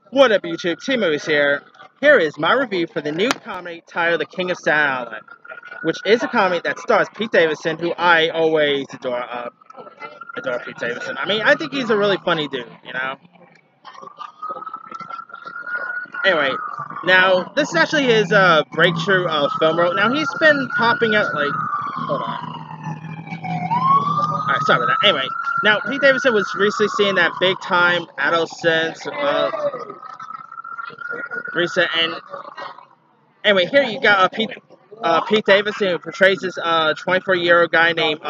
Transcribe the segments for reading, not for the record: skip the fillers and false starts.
What up, YouTube? T-Movies here. Here is my review for the new comedy titled The King of Staten Island, which is a comedy that stars Pete Davidson, who I always adore. Adore Pete Davidson. I mean, I think he's a really funny dude, you know? Anyway, now, this is actually his breakthrough film role. Now, he's been popping up, like, hold on. Alright, sorry about that. Anyway, now, Pete Davidson was recently seeing that big time adolescence, recent, and anyway, here you got Pete Davidson, who portrays this 24-year-old guy named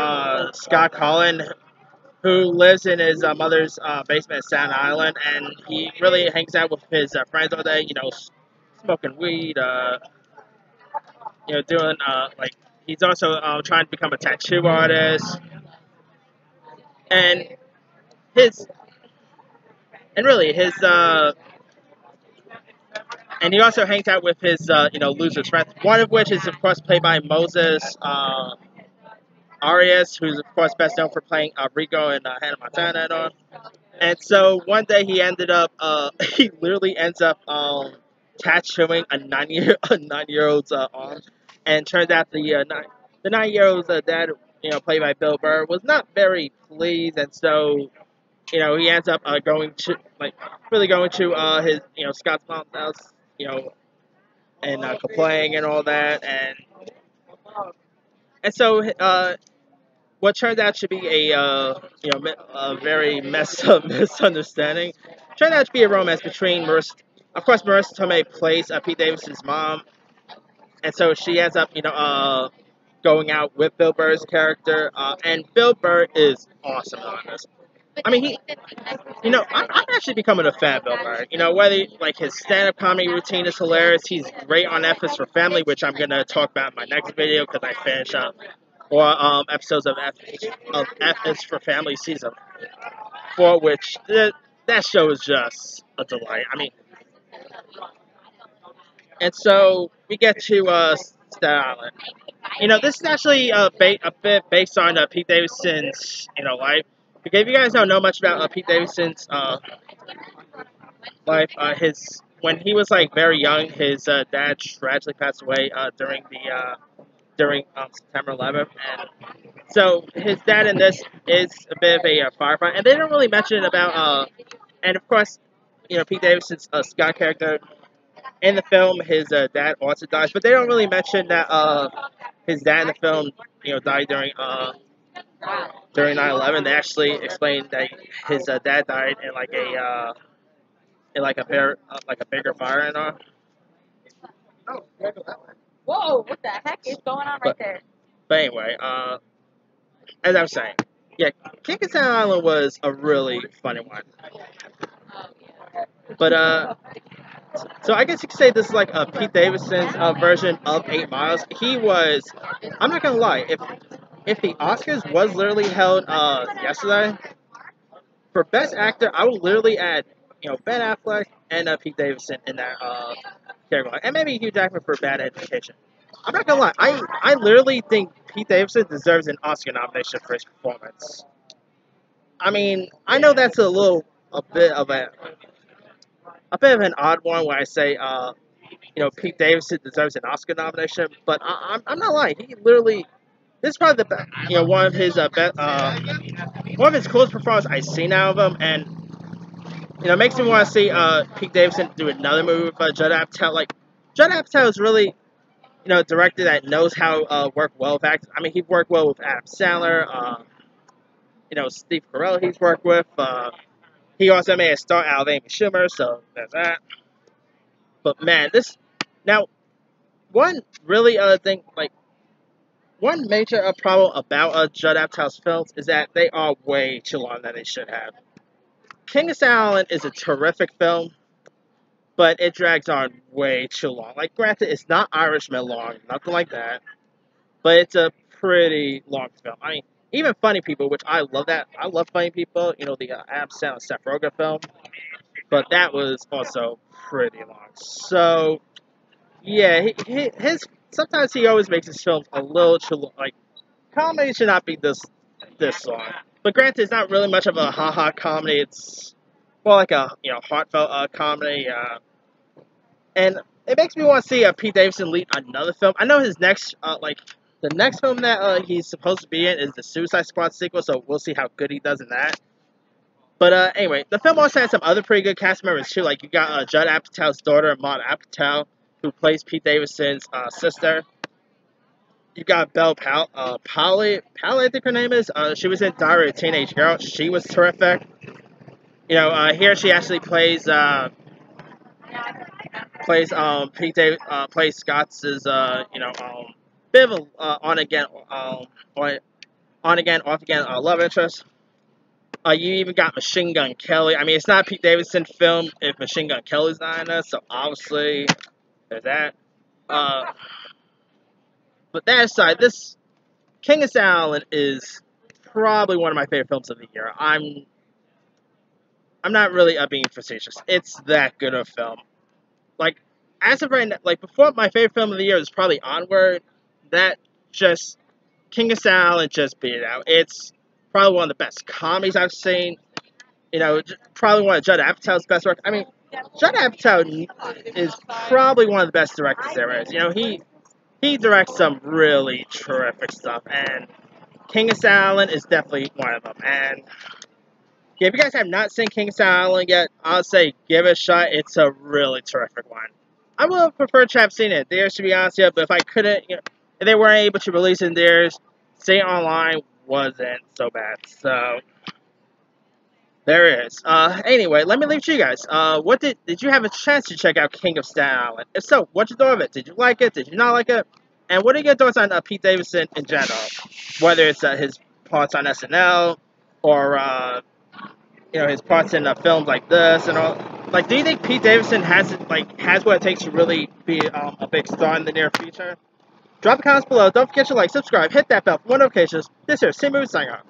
Scott Collin, who lives in his mother's basement in Staten Island, and he really hangs out with his friends all day, you know, smoking weed, doing, like, he's also trying to become a tattoo artist, and his, and really, and he also hangs out with his, losers friends, one of which is, of course, played by Moses, Arias, who's of course best known for playing Rico in Hannah Montana and all. And so one day he ended up, he literally ends up tattooing a 9-year old's arm, and turns out the 9-year old's dad, played by Bill Burr, was not very pleased, and so he ends up going to really going to his Scott's mom's house, and complaining and all that, and so what turned out to be a very messed up misunderstanding turned out to be a romance between Marissa Tomei plays Pete Davidson's mom, and so she ends up going out with Bill Burr's character, and Bill Burr is awesome on this. I mean, I'm actually becoming a fan of Bill Burr. Whether like his stand-up comedy routine is hilarious, he's great on F is for Family, which I'm gonna talk about in my next video because I finish up or episodes of F is for Family season 4, which that show is just a delight. I mean, and so we get to Staten Island. This is actually a bit based on Pete Davidson's life. Because if you guys don't know much about Pete Davidson's life, his when he was like very young, his dad tragically passed away during September 11th, and so his dad in this is a bit of a firefighter, and they don't really mention about and of course, Pete Davidson's Scott character in the film, his dad also dies, but they don't really mention that his dad in the film, died during 9/11. They actually explained that his dad died in like a bigger fire and all. Whoa, what the heck is going on right But there? but anyway, as I was saying, yeah, King of Staten Island was a really funny one. But so I guess you could say this is like a Pete Davidson's version of 8 Miles. I'm not gonna lie, if the Oscars was literally held yesterday for Best Actor, I would literally add Ben Affleck and Pete Davidson in that category, and maybe Hugh Jackman for Bad Education. I'm not gonna lie, I literally think Pete Davidson deserves an Oscar nomination for his performance. I mean, I know that's a bit of an odd one when I say Pete Davidson deserves an Oscar nomination, but I'm not lying. He literally this is probably the one of his one of his coolest performances I've seen out of him, and it makes me want to see Pete Davidson do another movie with Judd Apatow. Like Judd Apatow is really a director that knows how to work well with actors. I mean, he worked well with Adam Sandler, Steve Carell. He's worked with. He also made a star out of Amy Schumer, so there's that. But man, this now one really other thing, like one major problem about Judd Apatow's films is that they are way too long than they should have. King of Staten Island is a terrific film, but it drags on way too long. Like, granted, it's not Irishman long, nothing like that, but it's a pretty long film. I mean, even Funny People, which I love that. I love Funny People, the Adam Sandler Seth Rogen film, but that was also pretty long. So, yeah, his sometimes he always makes his films a little too long. Like, comedy should not be this long. But granted, it's not really much of a ha-ha comedy. more like a heartfelt comedy. And it makes me want to see Pete Davidson lead another film. I know his next the next film that he's supposed to be in is the Suicide Squad sequel, so we'll see how good he does in that. But anyway, the film also has some other pretty good cast members too. Like you got Judd Apatow's daughter, Maude Apatow, who plays Pete Davidson's sister. You got Belle Powley, I think her name is. She was in Diary of a Teenage Girl. She was terrific. Here she actually plays Pete David plays Scott's bit of a on again off again love interest. You even got Machine Gun Kelly. I mean, it's not a Pete Davidson film if Machine Gun Kelly's not in it, so obviously there's that. But that aside, this King of Staten Island is probably one of my favorite films of the year. I'm not really being facetious. It's that good of a film. Like, as of right now, like before, my favorite film of the year was probably Onward. That just King of Staten Island just beat it out. It's probably one of the best comedies I've seen. Probably one of Judd Apatow's best work. I mean, Judd Apatow is probably one of the best directors there is. He directs some really terrific stuff, and King of Staten Island is definitely one of them. And yeah, if you guys have not seen King of Staten Island yet, I'll say give it a shot. It's a really terrific one. I would have preferred to have seen it in theaters, to be honest, but if I couldn't, if they weren't able to release it in theaters, seeing it online wasn't so bad. So there it is. Anyway, let me leave it to you guys. What did you have a chance to check out King of Staten Island? If so, what'd you thought of it? Did you like it? Did you not like it? And what are your thoughts on Pete Davidson in general? Whether it's his parts on SNL or his parts in films like this and all. Like, do you think Pete Davidson has what it takes to really be a big star in the near future? Drop a comment below. Don't forget to like, subscribe, hit that bell for more notifications. This is C-Movie signing off.